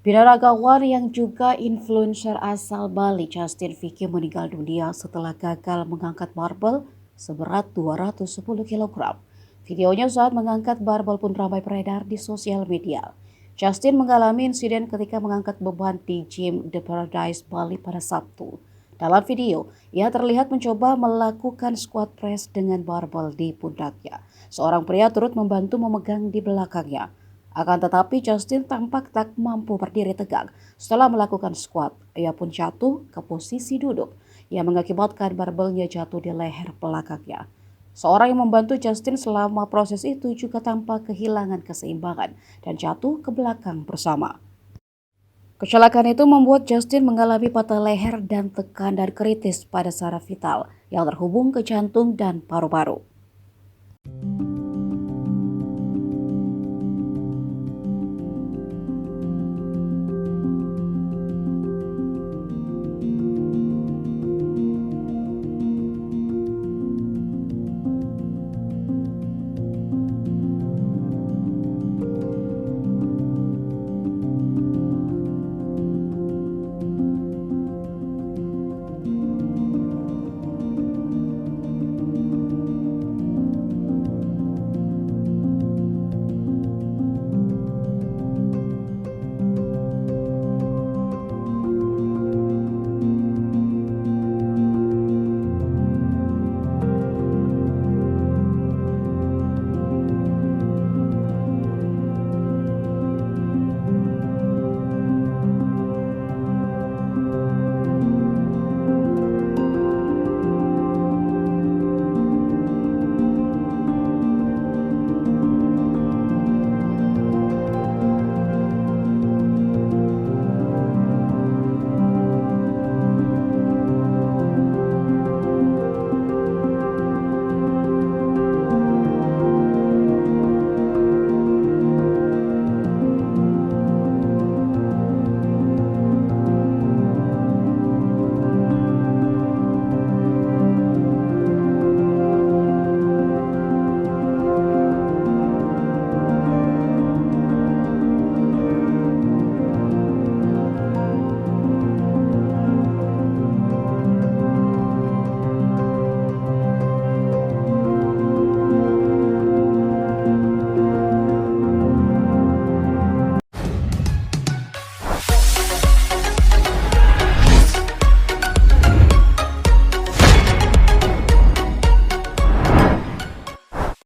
Binaragawan yang juga influencer asal Bali, Justin Vicky meninggal dunia setelah gagal mengangkat barbel seberat 210 kg. Videonya saat mengangkat barbel pun ramai beredar di sosial media. Justin mengalami insiden ketika mengangkat beban di gym The Paradise Bali pada Sabtu. Dalam video, ia terlihat mencoba melakukan squat press dengan barbel di pundaknya. Seorang pria turut membantu memegang di belakangnya. Akan tetapi Justin tampak tak mampu berdiri tegak setelah melakukan squat. Ia pun jatuh ke posisi duduk yang mengakibatkan barbelnya jatuh di leher belakangnya. Seorang yang membantu Justin selama proses itu juga tampak kehilangan keseimbangan dan jatuh ke belakang bersama. Kecelakaan itu membuat Justin mengalami patah leher dan tekanan kritis pada saraf vital yang terhubung ke jantung dan paru-paru.